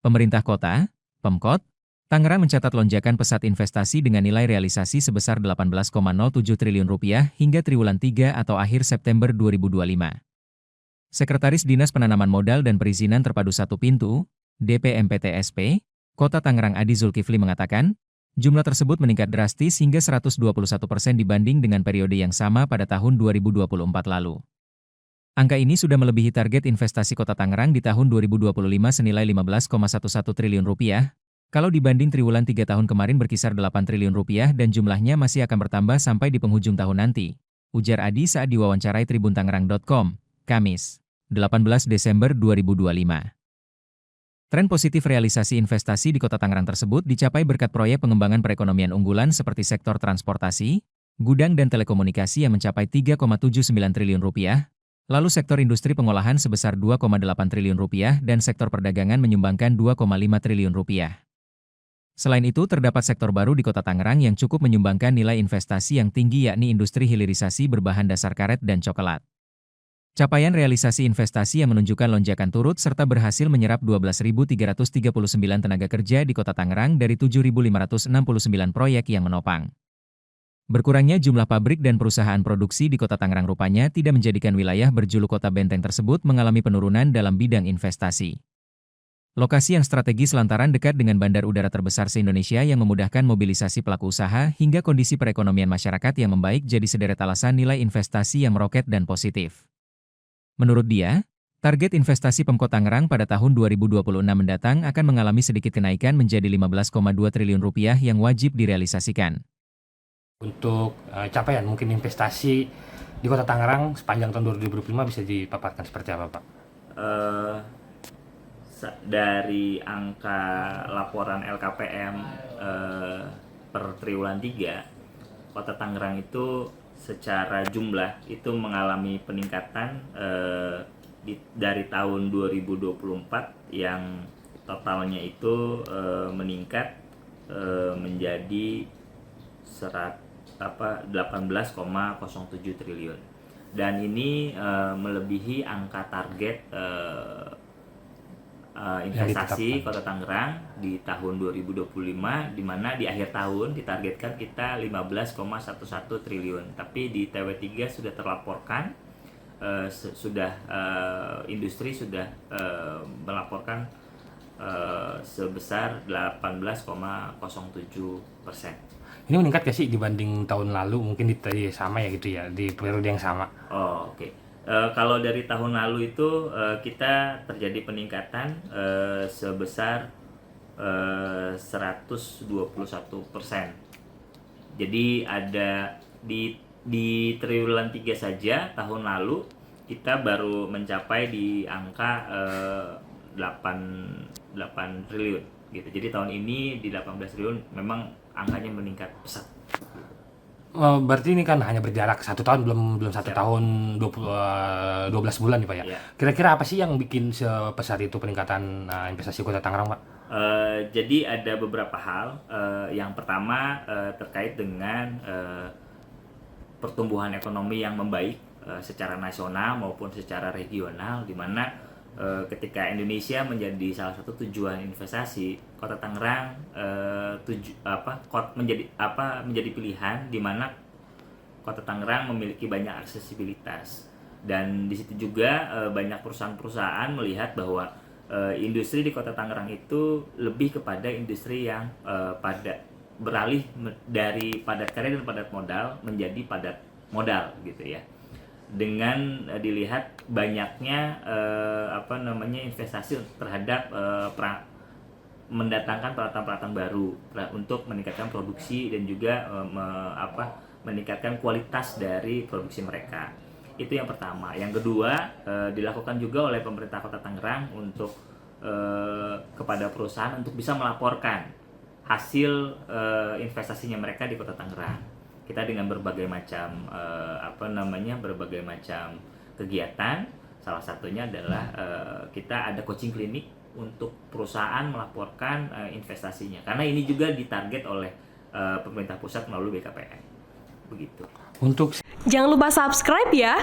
Pemerintah kota, Pemkot, Tangerang mencatat lonjakan pesat investasi dengan nilai realisasi sebesar Rp18,07 triliun hingga triwulan 3 atau akhir September 2025. Sekretaris Dinas Penanaman Modal dan Perizinan Terpadu Satu Pintu, DPMPTSP, Kota Tangerang Adi Zulkifli mengatakan, jumlah tersebut meningkat drastis hingga 121% dibanding dengan periode yang sama pada tahun 2024 lalu. Angka ini sudah melebihi target investasi Kota Tangerang di tahun 2025 senilai Rp15,11 triliun, kalau dibanding triwulan 3 tahun kemarin berkisar Rp8 triliun dan jumlahnya masih akan bertambah sampai di penghujung tahun nanti, ujar Adi saat diwawancarai tribuntangerang.com, Kamis, 18 Desember 2025. Tren positif realisasi investasi di Kota Tangerang tersebut dicapai berkat proyek pengembangan perekonomian unggulan seperti sektor transportasi, gudang dan telekomunikasi yang mencapai Rp3,79 triliun, lalu sektor industri pengolahan sebesar Rp2,8 triliun dan sektor perdagangan menyumbangkan Rp2,5 triliun. Selain itu, terdapat sektor baru di Kota Tangerang yang cukup menyumbangkan nilai investasi yang tinggi yakni industri hilirisasi berbahan dasar karet dan coklat. Capaian realisasi investasi yang menunjukkan lonjakan turut serta berhasil menyerap 12.339 tenaga kerja di Kota Tangerang dari 7.569 proyek yang menopang. Berkurangnya jumlah pabrik dan perusahaan produksi di Kota Tangerang rupanya tidak menjadikan wilayah berjuluk Kota Benteng tersebut mengalami penurunan dalam bidang investasi. Lokasi yang strategis lantaran dekat dengan bandar udara terbesar se-Indonesia yang memudahkan mobilisasi pelaku usaha hingga kondisi perekonomian masyarakat yang membaik jadi sederet alasan nilai investasi yang meroket dan positif. Menurut dia, target investasi Pemkot Tangerang pada tahun 2026 mendatang akan mengalami sedikit kenaikan menjadi Rp15,2 triliun yang wajib direalisasikan. Untuk capaian mungkin investasi di Kota Tangerang sepanjang tahun 2025 bisa dipaparkan seperti apa, Pak? Dari angka laporan LKPM per triwulan 3, Kota Tangerang itu secara jumlah itu mengalami peningkatan dari tahun 2024 yang totalnya itu meningkat menjadi 18,07 triliun, dan ini melebihi angka target investasi Kota Tangerang di tahun 2025, di mana di akhir tahun ditargetkan kita 15,11 triliun, tapi di TW3 sudah terlaporkan industri sudah melaporkan sebesar 18,07%. Ini meningkat gak sih dibanding tahun lalu? Mungkin di sama ya gitu ya, di periode yang sama. Oh, oke. Kalau dari tahun lalu itu kita terjadi peningkatan sebesar 121%. Jadi ada di triwulan 3 saja tahun lalu kita baru mencapai di angka 8 triliun gitu. Jadi tahun ini di 18 triliun memang angkanya meningkat pesat. Berarti ini kan hanya berjarak 1 tahun, belum 1 tahun 12 bulan nih Pak ya. Kira-kira apa sih yang bikin sebesar itu peningkatan investasi Kota Tangerang, Pak? Jadi ada beberapa hal. Yang pertama terkait dengan pertumbuhan ekonomi yang membaik secara nasional maupun secara regional, di mana ketika Indonesia menjadi salah satu tujuan investasi, Kota Tangerang menjadi pilihan, di mana Kota Tangerang memiliki banyak aksesibilitas, dan di situ juga banyak perusahaan-perusahaan melihat bahwa industri di Kota Tangerang itu lebih kepada industri yang beralih dari padat karya dan padat modal menjadi padat modal gitu ya. Dengan dilihat banyaknya investasi terhadap mendatangkan peralatan-peralatan baru untuk meningkatkan produksi dan juga meningkatkan kualitas dari produksi mereka. Itu yang pertama. Yang kedua, dilakukan juga oleh pemerintah Kota Tangerang untuk kepada perusahaan untuk bisa melaporkan hasil investasinya mereka di Kota Tangerang. Kita dengan berbagai macam kegiatan, salah satunya adalah kita ada coaching klinik untuk perusahaan melaporkan investasinya, karena ini juga ditarget oleh pemerintah pusat melalui BKPM. Begitu. Jangan lupa subscribe ya.